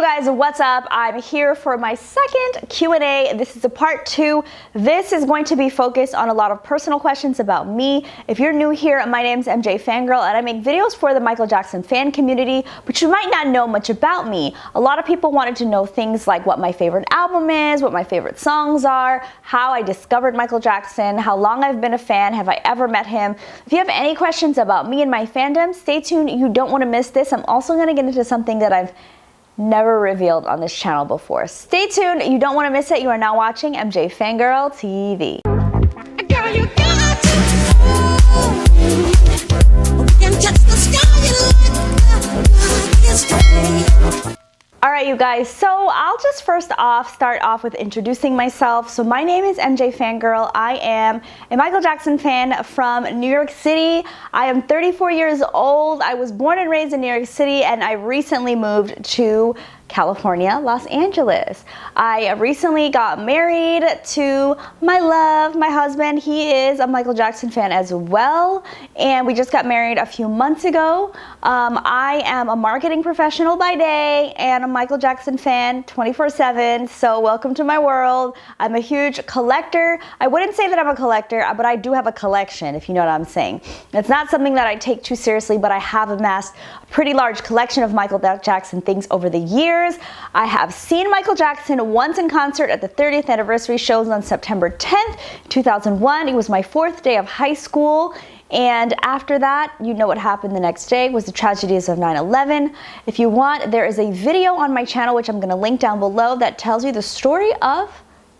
guys, what's up? I'm here for my second Q&A. This is a part 2. This is going to be focused on a lot of personal questions about me. If you're new here, my name's MJFANGIRL and I make videos for the Michael Jackson fan community, but you might not know much about me. A lot of people wanted to know things like what my favorite album is, what my favorite songs are, how I discovered Michael Jackson, how long I've been a fan, have I ever met him. If you have any questions about me and my fandom, stay tuned. You don't want to miss this. I'm also going to get into something that I've never revealed on this channel before. Stay tuned. You don't want to miss it. You are now watching MJFANGIRL TV. Girl, you got to and touch the sky like Alright you guys, so I'll just start off with introducing myself. So my name is MJFANGIRL. I am a Michael Jackson fan from New York City. I am 34 years old. I was born and raised in New York City and I recently moved to California, Los Angeles. I recently got married to my love, my husband. He is a Michael Jackson fan as well, and we just got married a few months ago. I am a marketing professional by day and a Michael Jackson fan 24/7, so welcome to my world. I'm a huge collector. I wouldn't say that I'm a collector, but I do have a collection, if you know what I'm saying. It's not something that I take too seriously, but I have amassed a pretty large collection of Michael Jackson things over the years. I have seen Michael Jackson once in concert at the 30th anniversary shows on September 10th, 2001. It was my 4th day of high school. And after that, you know what happened the next day was the tragedies of 9/11. If you want, there is a video on my channel, which I'm going to link down below, that tells you the story of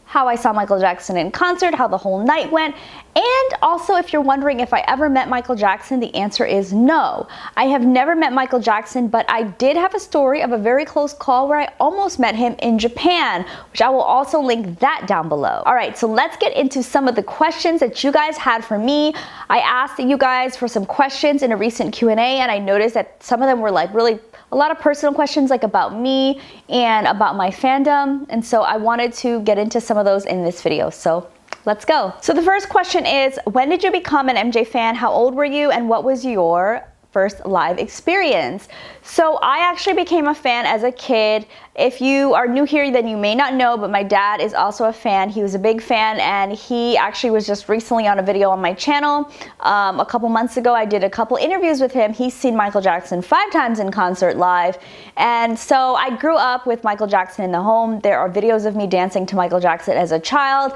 how I saw Michael Jackson in concert, how the whole night went. And also, if you're wondering if I ever met Michael Jackson, the answer is no. I have never met Michael Jackson, but I did have a story of a very close call where I almost met him in Japan, which I will also link that down below. All right, so let's get into some of the questions that you guys had for me. I asked you guys for some questions in a recent Q&A, and I noticed that some of them were like really a lot of personal questions, like about me and about my fandom, and so I wanted to get into some of those in this video, so let's go. So the first question is, when did you become an MJ fan? How old were you, and what was your first live experience? So I actually became a fan as a kid. If you are new here, then you may not know, but my dad is also a fan. He was a big fan, and he actually was just recently on a video on my channel. A couple months ago, I did a couple interviews with him. He's seen Michael Jackson 5 times in concert live, and so I grew up with Michael Jackson in the home. There are videos of me dancing to Michael Jackson as a child.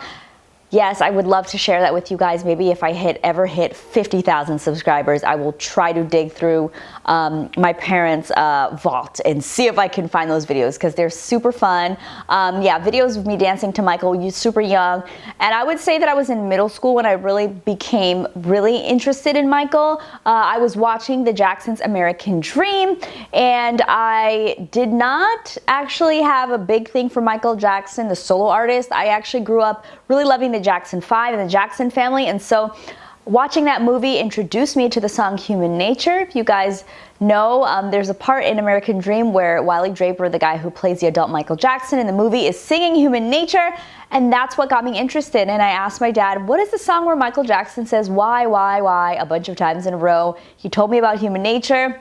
Yes, I would love to share that with you guys. Maybe if I ever hit 50,000 subscribers, I will try to dig through my parents' vault and see if I can find those videos, because they're super fun. Yeah, videos of me dancing to Michael, super young. And I would say that I was in middle school when I really became really interested in Michael. I was watching the Jackson's American Dream, and I did not actually have a big thing for Michael Jackson, the solo artist. I actually grew up really loving the Jackson 5 and the Jackson family, and so watching that movie introduced me to the song Human Nature. If you guys know, there's a part in American Dream where Wiley Draper, the guy who plays the adult Michael Jackson in the movie, is singing Human Nature, and that's what got me interested. And I asked my dad, what is the song where Michael Jackson says why a bunch of times in a row? He told me about Human Nature.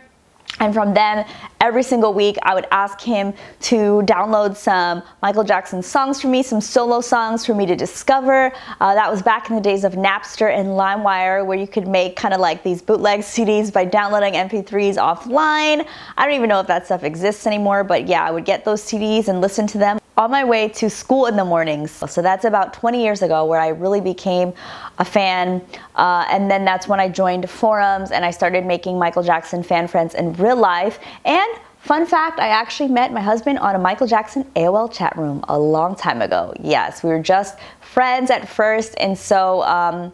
And from then, every single week, I would ask him to download some Michael Jackson songs for me, some solo songs for me to discover. That was back in the days of Napster and LimeWire, where you could make kind of like these bootleg CDs by downloading MP3s offline. I don't even know if that stuff exists anymore, but yeah, I would get those CDs and listen to them on my way to school in the mornings. So that's about 20 years ago where I really became a fan, and then that's when I joined forums and I started making Michael Jackson fan friends in real life. And fun fact, I actually met my husband on a Michael Jackson AOL chat room a long time ago. Yes, we were just friends at first, and so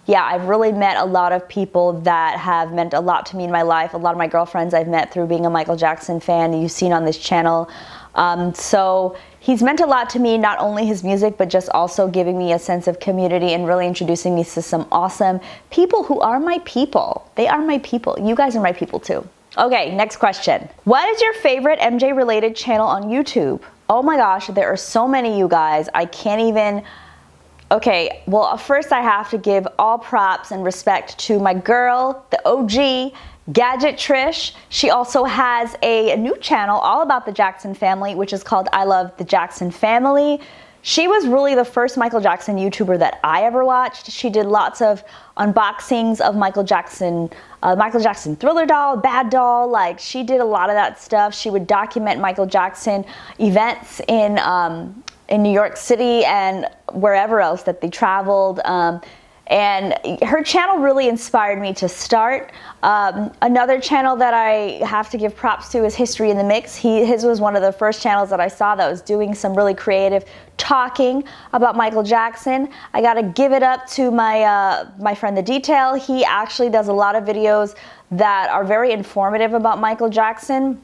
yeah, I've really met a lot of people that have meant a lot to me in my life. A lot of my girlfriends I've met through being a Michael Jackson fan, you've seen on this channel. So he's meant a lot to me, not only his music, but just also giving me a sense of community and really introducing me to some awesome people who are my people. They are my people. You guys are my people too. Okay, next question. What is your favorite MJ related channel on YouTube? Oh my gosh, there are so many, you guys. I can't even... Okay, well, first I have to give all props and respect to my girl, the OG, Gadget Trish. She also has a new channel all about the Jackson family, which is called I Love the Jackson Family. She was really the first Michael Jackson YouTuber that I ever watched. She did lots of unboxings of Michael Jackson Thriller doll, Bad doll. Like, she did a lot of that stuff. She would document Michael Jackson events in New York City and wherever else that they traveled. And her channel really inspired me to start. Another channel that I have to give props to is History in the Mix. His was one of the first channels that I saw that was doing some really creative talking about Michael Jackson. I gotta give it up to my friend The Detail. He actually does a lot of videos that are very informative about Michael Jackson.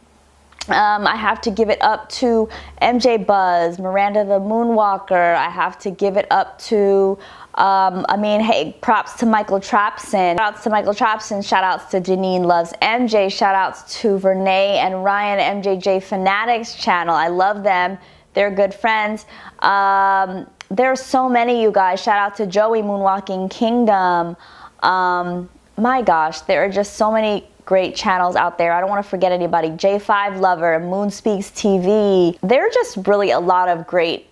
I have to give it up to MJ Buzz, Miranda the Moonwalker. I have to give it up to, hey, props to Michael Trapson. Shout outs to Michael Trapson. Shout outs to Janine Loves MJ. Shout outs to Vernay and Ryan MJJ Fanatics channel. I love them. They're good friends. There are so many, you guys. Shout out to Joey Moonwalking Kingdom. My gosh, there are just so many great channels out there. I don't want to forget anybody. J5 Lover, Moon Speaks TV. There are just really a lot of great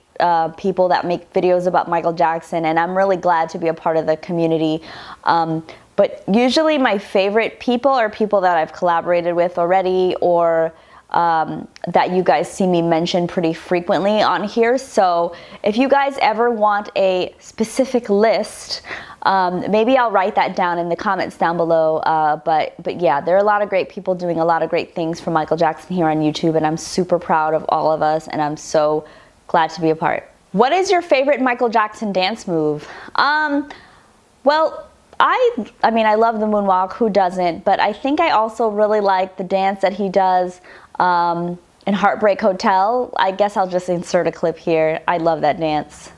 people that make videos about Michael Jackson, and I'm really glad to be a part of the community. But usually my favorite people are people that I've collaborated with already, or that you guys see me mention pretty frequently on here. So if you guys ever want a specific list, maybe I'll write that down in the comments down below. But yeah, there are a lot of great people doing a lot of great things for Michael Jackson here on YouTube, and I'm super proud of all of us, and I'm so glad to be a part. What is your favorite Michael Jackson dance move? Well, I mean, I love the moonwalk, who doesn't? But I think I also really like the dance that he does in Heartbreak Hotel. I guess I'll just insert a clip here. I love that dance.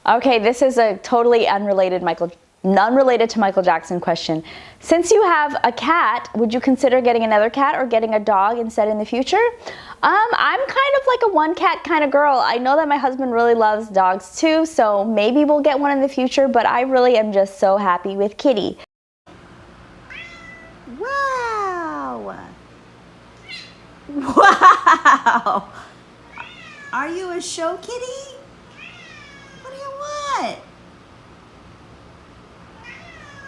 Okay, this is a totally unrelated to Michael Jackson question. Since you have a cat, would you consider getting another cat or getting a dog instead in the future? I'm kind of like a one cat kind of girl. I know that my husband really loves dogs too, so maybe we'll get one in the future, but I really am just so happy with Kitty. Wow! Wow! Are you a show kitty? What do you want?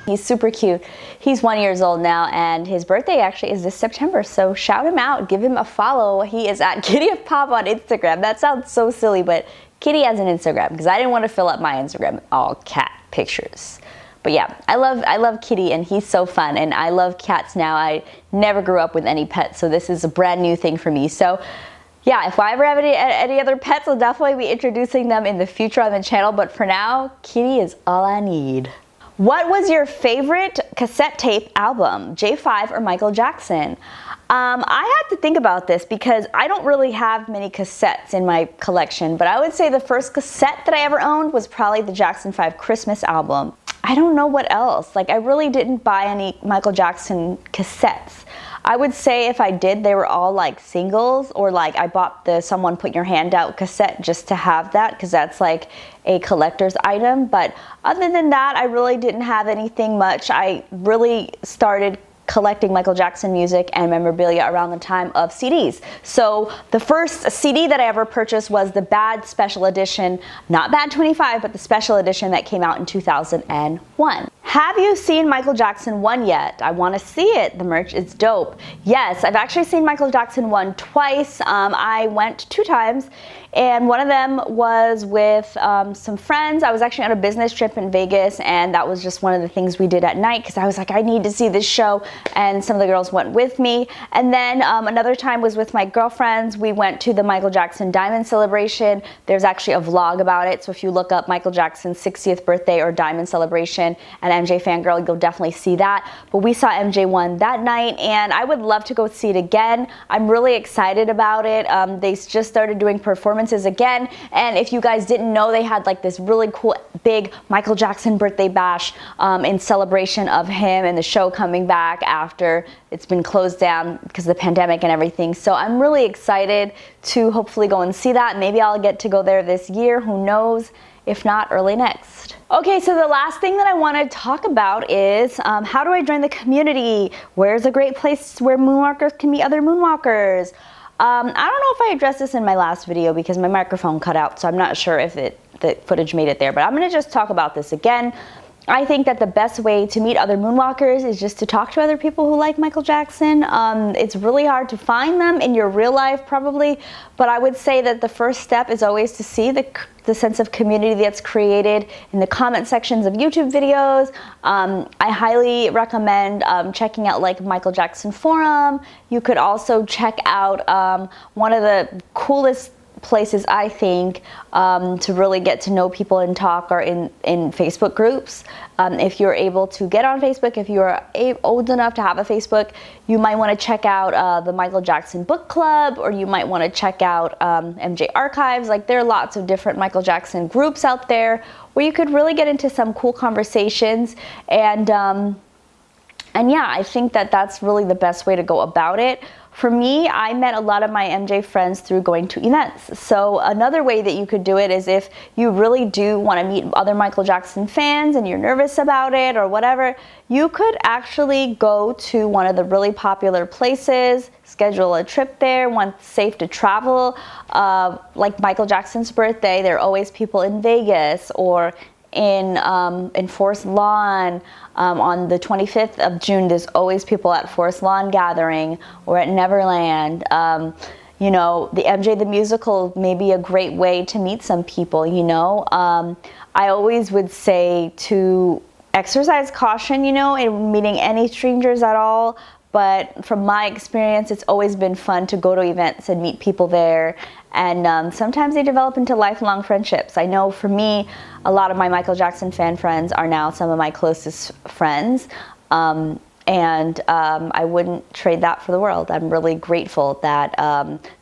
He's super cute. He's 1 year old now, and his birthday actually is this September, so shout him out, give him a follow. He is at Kitty of Pop on Instagram. That sounds so silly, but Kitty has an Instagram because I didn't want to fill up my Instagram with all cat pictures. But yeah, I love Kitty, and he's so fun, and I love cats now. I never grew up with any pets, so this is a brand new thing for me. So yeah, if I ever have any other pets, I'll definitely be introducing them in the future on the channel, but for now, Kitty is all I need. What was your favorite cassette tape album, J5 or Michael Jackson? I had to think about this because I don't really have many cassettes in my collection, but I would say the first cassette that I ever owned was probably the Jackson 5 Christmas album. I don't know what else. Like, I really didn't buy any Michael Jackson cassettes. I would say if I did, they were all like singles, or like I bought the Someone Put Your Hand Out cassette just to have that, because that's like a collector's item. But other than that, I really didn't have anything much. I really started collecting Michael Jackson music and memorabilia around the time of CDs. So the first CD that I ever purchased was the Bad Special Edition, not Bad 25, but the special edition that came out in 2001. Have you seen Michael Jackson 1 yet? I want to see it. The merch is dope. Yes, I've actually seen Michael Jackson 1 twice. I went 2 times, and one of them was with some friends. I was actually on a business trip in Vegas, and that was just one of the things we did at night, because I was like, I need to see this show, and some of the girls went with me. And then another time was with my girlfriends. We went to the Michael Jackson Diamond Celebration. There's actually a vlog about it, so if you look up Michael Jackson's 60th birthday or Diamond Celebration and MJFANGIRL, you'll definitely see that. But we saw MJ1 that night, and I would love to go see it again. I'm really excited about it. They just started doing performance performances again. And if you guys didn't know, they had like this really cool big Michael Jackson birthday bash in celebration of him and the show coming back after it's been closed down because of the pandemic and everything. So I'm really excited to hopefully go and see that. Maybe I'll get to go there this year, who knows? If not, early next. Okay, so the last thing that I want to talk about is how do I join the community? Where's a great place where moonwalkers can meet other moonwalkers? I don't know if I addressed this in my last video because my microphone cut out, so I'm not sure if the footage made it there, but I'm going to just talk about this again. I think that the best way to meet other moonwalkers is just to talk to other people who like Michael Jackson. It's really hard to find them in your real life probably, but I would say that the first step is always to see the sense of community that's created in the comment sections of YouTube videos. I highly recommend checking out like Michael Jackson Forum. You could also check out one of the coolest places I think to really get to know people and talk are in Facebook groups. If you're able to get on Facebook, if you're old enough to have a Facebook, you might want to check out the Michael Jackson Book Club, or you might want to check out MJ Archives. Like, there are lots of different Michael Jackson groups out there where you could really get into some cool conversations. And yeah, I think that that's really the best way to go about it. For me, I met a lot of my MJ friends through going to events. So another way that you could do it is if you really do want to meet other Michael Jackson fans and you're nervous about it or whatever, you could actually go to one of the really popular places, schedule a trip there, once safe to travel. Like Michael Jackson's birthday, there are always people in Vegas or in Forest Lawn. On the 25th of June, there's always people at Forest Lawn gathering, or at Neverland. You know, the MJ the Musical may be a great way to meet some people, you know. I always would say to exercise caution, you know, in meeting any strangers at all. But from my experience, it's always been fun to go to events and meet people there. And sometimes they develop into lifelong friendships. I know for me, a lot of my Michael Jackson fan friends are now some of my closest friends. And I wouldn't trade that for the world. I'm really grateful that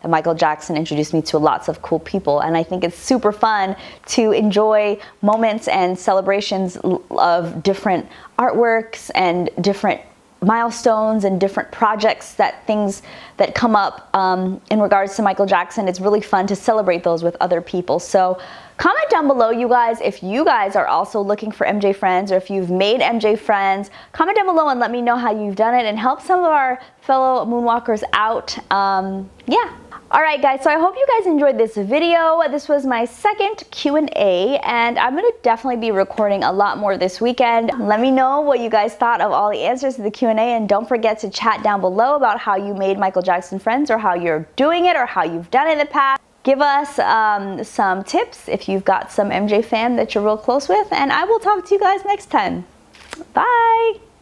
Michael Jackson introduced me to lots of cool people. And I think it's super fun to enjoy moments and celebrations of different artworks and different milestones and different projects, things that come up in regards to Michael Jackson. It's really fun to celebrate those with other people. So comment down below, you guys, if you guys are also looking for MJ friends, or if you've made MJ friends. Comment down below and let me know how you've done it and help some of our fellow moonwalkers out. Yeah. Alright guys, so I hope you guys enjoyed this video. This was my second Q&A, and I'm going to definitely be recording a lot more this weekend. Let me know what you guys thought of all the answers to the Q&A, and don't forget to chat down below about how you made Michael Jackson friends, or how you're doing it, or how you've done it in the past. Give us some tips if you've got some MJ fan that you're real close with, and I will talk to you guys next time. Bye!